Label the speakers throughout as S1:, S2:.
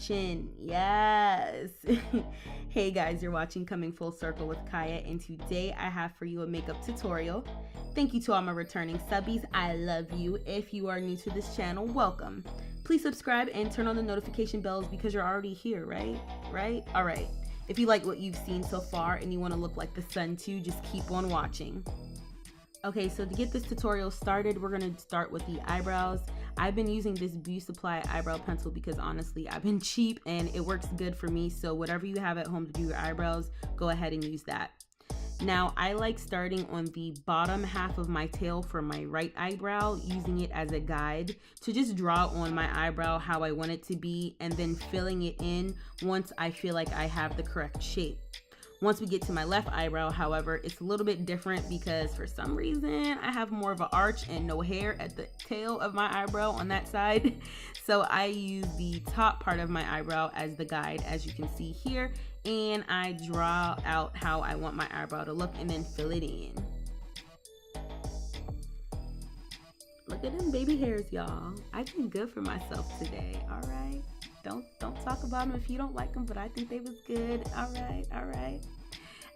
S1: chin. Yes. Hey guys, you're watching Coming Full Circle with Kyah, and today I have for you a makeup tutorial. Thank you to all my returning subbies. I love you. If you are new to this channel, welcome. Please subscribe and turn on the notification bells because you're already here, right? All right. If you like what you've seen so far and you want to look like the sun too, just keep on watching. Okay, so to get this tutorial started, we're going to start with the eyebrows. I've been using this Beauty Supply eyebrow pencil because honestly, I've been cheap and it works good for me. So whatever you have at home to do your eyebrows, go ahead and use that. Now, I like starting on the bottom half of my tail for my right eyebrow, using it as a guide to just draw on my eyebrow how I want it to be, and then filling it in once I feel like I have the correct shape. Once we get to my left eyebrow, however, it's a little bit different because for some reason I have more of an arch and no hair at the tail of my eyebrow on that side. So I use the top part of my eyebrow as the guide, as you can see here, and I draw out how I want my eyebrow to look and then fill it in. Look at them baby hairs, y'all. I did good for myself today, all right? Don't talk about them if you don't like them, but I think they was good. All right.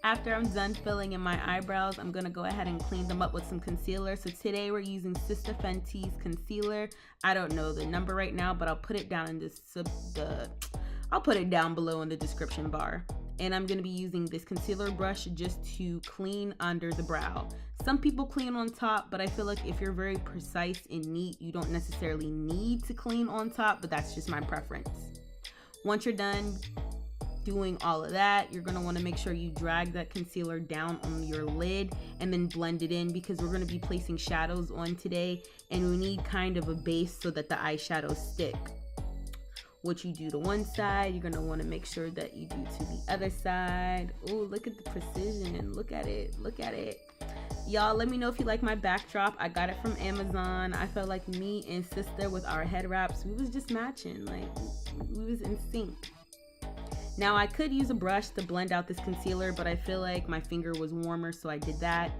S1: After I'm done filling in my eyebrows, I'm gonna go ahead and clean them up with some concealer. So today we're using Sister Fenty's concealer. I don't know the number right now, but I'll put it down in I'll put it down below in the description bar. And I'm gonna be using this concealer brush just to clean under the brow. Some people clean on top, but I feel like if you're very precise and neat, you don't necessarily need to clean on top, but that's just my preference. Once you're done doing all of that, you're gonna wanna make sure you drag that concealer down on your lid and then blend it in, because we're gonna be placing shadows on today and we need kind of a base so that the eyeshadows stick. What you do to one side, you're gonna wanna make sure that you do to the other side. Oh, look at the precision, look at it. Y'all, let me know if you like my backdrop. I got it from Amazon. I felt like me and Sister with our head wraps, we was just matching, like we was in sync. Now I could use a brush to blend out this concealer, but I feel like my finger was warmer, so I did that.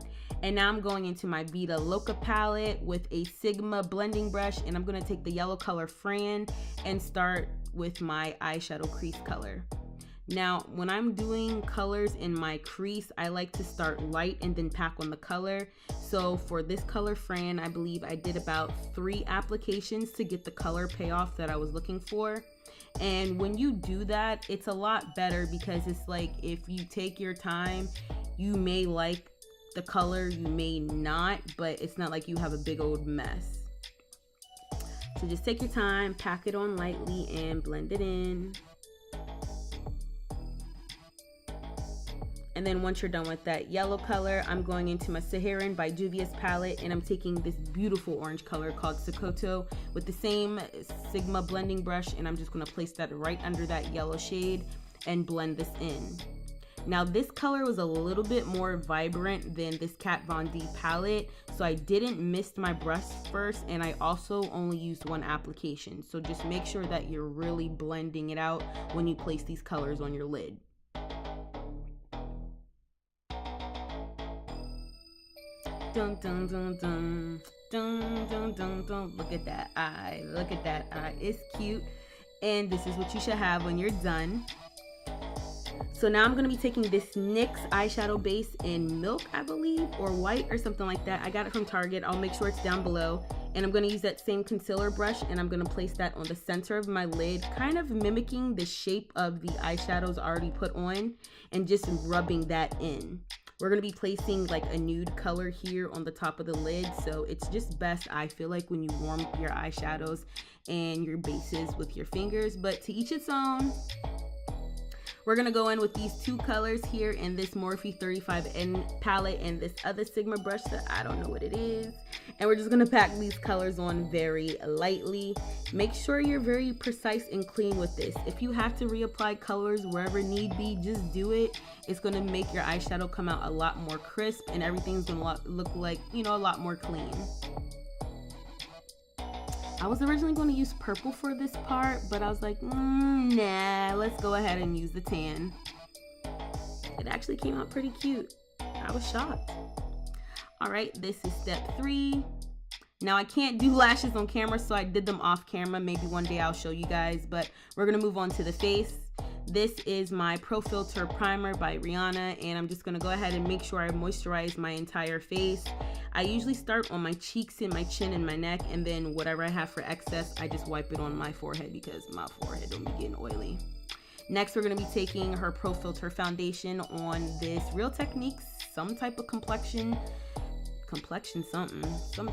S1: And now I'm going into my Vida Loca palette with a Sigma blending brush, and I'm gonna take the yellow color Fran and start with my eyeshadow crease color. Now, when I'm doing colors in my crease, I like to start light and then pack on the color. So for this color Fran, I believe I did about 3 applications to get the color payoff that I was looking for. And when you do that, it's a lot better because it's like if you take your time, you may like the color, you may not, but it's not like you have a big old mess. So just take your time, pack it on lightly and blend it in. And then once you're done with that yellow color, I'm going into my Saharan by Juvia's palette, and I'm taking this beautiful orange color called Sokoto with the same Sigma blending brush, and I'm just gonna place that right under that yellow shade and blend this in. Now this color was a little bit more vibrant than this Kat Von D palette, so I didn't mist my brush first, and I also only used 1 application. So just make sure that you're really blending it out when you place these colors on your lid. Dun, dun, dun, dun. Dun, dun, dun, dun. Look at that eye, it's cute. And this is what you should have when you're done. So now I'm going to be taking this NYX eyeshadow base in milk, I believe, or white or something like that. I got it from Target. I'll make sure it's down below. And I'm going to use that same concealer brush, and I'm going to place that on the center of my lid, kind of mimicking the shape of the eyeshadows already put on, and just rubbing that in. We're going to be placing like a nude color here on the top of the lid, so it's just best, I feel like, when you warm up your eyeshadows and your bases with your fingers, but to each its own. We're gonna go in with these 2 colors here in this Morphe 35 palette and this other Sigma brush that I don't know what it is. And we're just gonna pack these colors on very lightly. Make sure you're very precise and clean with this. If you have to reapply colors wherever need be, just do it. It's gonna make your eyeshadow come out a lot more crisp, and everything's gonna look like, you know, a lot more clean. I was originally going to use purple for this part, but I was like, nah, let's go ahead and use the tan. It actually came out pretty cute. I was shocked. All right, this is step 3. Now I can't do lashes on camera, so I did them off camera. Maybe one day I'll show you guys, but we're gonna move on to the face. This is my Pro Filt'r primer by Rihanna, and I'm just gonna go ahead and make sure I moisturize my entire face. I usually start on my cheeks and my chin and my neck, and then whatever I have for excess, I just wipe it on my forehead because my forehead don't be getting oily. Next, we're gonna be taking her Pro Filt'r foundation on this Real Techniques, some type of complexion something,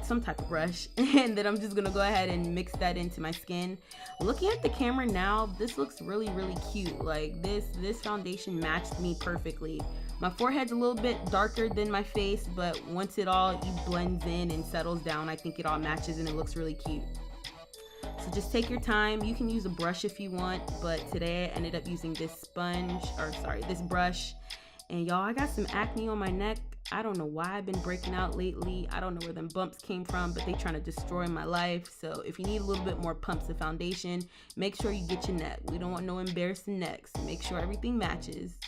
S1: some type of brush, and then I'm just gonna go ahead and mix that into my skin. Looking at the camera now, this looks really cute. Like this foundation matched me perfectly. My forehead's a little bit darker than my face, but once it all blends in and settles down, I think it all matches and it looks really cute. So just take your time. You can use a brush if you want, but today I ended up using this brush. And y'all, I got some acne on my neck. I don't know why I've been breaking out lately. I don't know where them bumps came from, but they trying to destroy my life. So if you need a little bit more pumps of foundation, make sure you get your neck. We don't want no embarrassing necks. Make sure everything matches.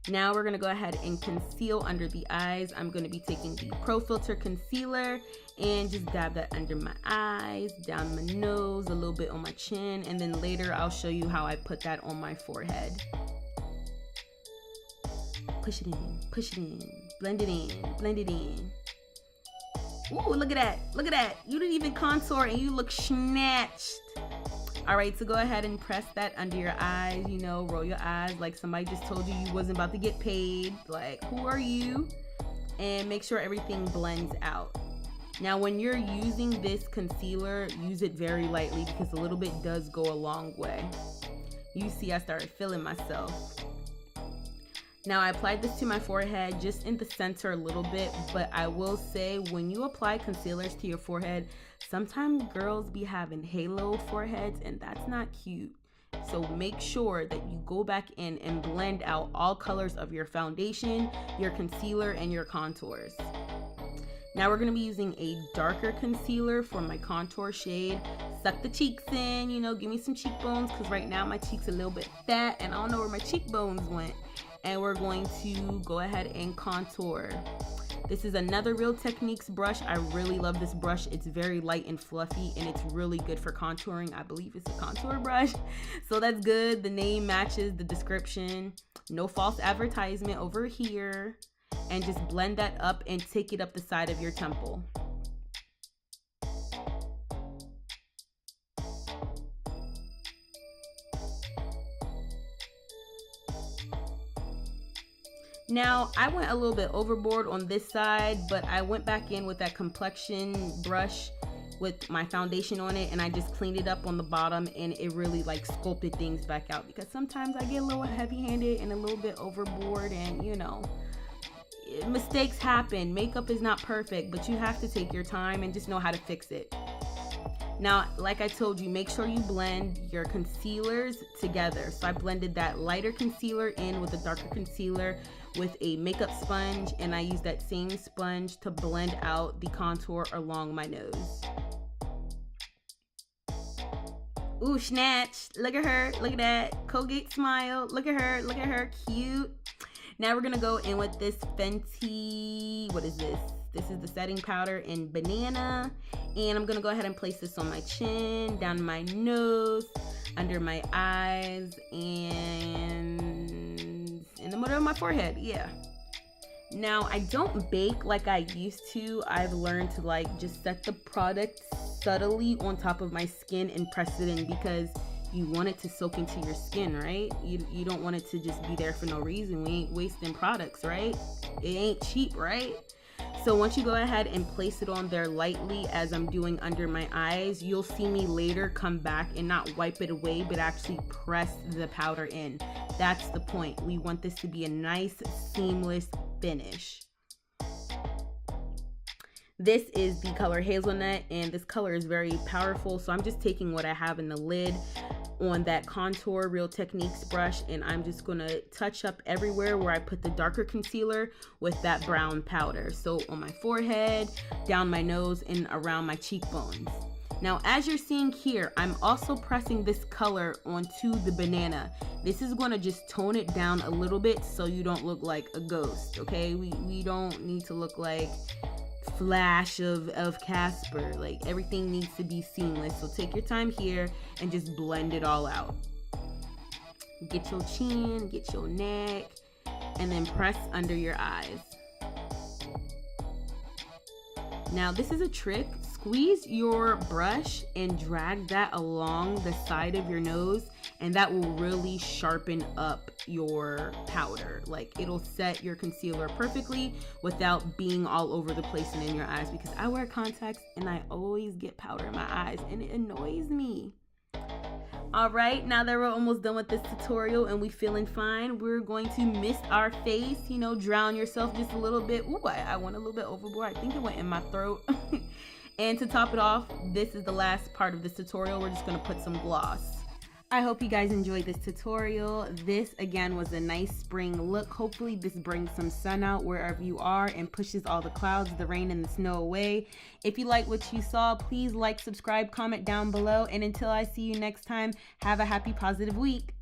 S1: Now we're gonna go ahead and conceal under the eyes. I'm gonna be taking the Pro Filt'r concealer and just dab that under my eyes, down my nose, a little bit on my chin, and then later I'll show you how I put that on my forehead. Push it in, blend it in. Ooh, look at that. You didn't even contour and you look snatched. All right, so go ahead and press that under your eyes, you know, roll your eyes like somebody just told you you wasn't about to get paid. Like, who are you? And make sure everything blends out. Now, when you're using this concealer, use it very lightly because a little bit does go a long way. You see, I started feeling myself. Now, I applied this to my forehead, just in the center a little bit, but I will say when you apply concealers to your forehead, sometimes girls be having halo foreheads and that's not cute. So make sure that you go back in and blend out all colors of your foundation, your concealer, and your contours. Now we're going to be using a darker concealer for my contour shade. Suck the cheeks in, you know, give me some cheekbones because right now my cheeks are a little bit fat and I don't know where my cheekbones went. And we're going to go ahead and contour. This is another Real Techniques brush. I really love this brush. It's very light and fluffy and it's really good for contouring. I believe it's a contour brush. So that's good. The name matches the description. No false advertisement over here. And just blend that up and take it up the side of your temple. Now, I went a little bit overboard on this side, but I went back in with that Complexion brush with my foundation on it, and I just cleaned it up on the bottom, and it really like sculpted things back out because sometimes I get a little heavy-handed and a little bit overboard, and you know, mistakes happen. Makeup is not perfect, but you have to take your time and just know how to fix it. Now, like I told you, make sure you blend your concealers together. So I blended that lighter concealer in with a darker concealer with a makeup sponge, and I used that same sponge to blend out the contour along my nose. Ooh, Snatched. Look at her. Look at that. Colgate smile. Look at her. Look at her. Cute. Now we're going to go in with this Fenty. What is this? This is the setting powder in Banana. And I'm going to go ahead and place this on my chin, down my nose, under my eyes, and in the middle of my forehead. Yeah. Now, I don't bake like I used to. I've learned to like just set the product subtly on top of my skin and press it in because you want it to soak into your skin, right? You don't want it to just be there for no reason. We ain't wasting products, right? It ain't cheap, right? So once you go ahead and place it on there lightly as I'm doing under my eyes, you'll see me later come back and not wipe it away, but actually press the powder in. That's the point. We want this to be a nice, seamless finish. This is the color Hazelnut, and this color is very powerful. So I'm just taking what I have in the lid on that contour Real Techniques brush, and I'm just gonna touch up everywhere where I put the darker concealer with that brown powder. So on my forehead, down my nose, and around my cheekbones. Now, as you're seeing here, I'm also pressing this color onto the Banana. This is gonna just tone it down a little bit so you don't look like a ghost, okay? We don't need to look like flash of Casper. Like, everything needs to be seamless. So take your time here and just blend it all out. Get your chin, get your neck, and then press under your eyes. Now, this is a trick. Squeeze your brush and drag that along the side of your nose, and that will really sharpen up your powder. Like, it'll set your concealer perfectly without being all over the place and in your eyes, because I wear contacts and I always get powder in my eyes and it annoys me. All right, now that we're almost done with this tutorial and we feeling fine, we're going to mist our face, you know, drown yourself just a little bit. Ooh, I went a little bit overboard. I think it went in my throat. And to top it off, this is the last part of this tutorial. We're just gonna put some gloss. I hope you guys enjoyed this tutorial. This again was a nice spring look. Hopefully this brings some sun out wherever you are and pushes all the clouds, the rain, and the snow away. If you like what you saw, please like, subscribe, comment down below. And until I see you next time, have a happy, positive week.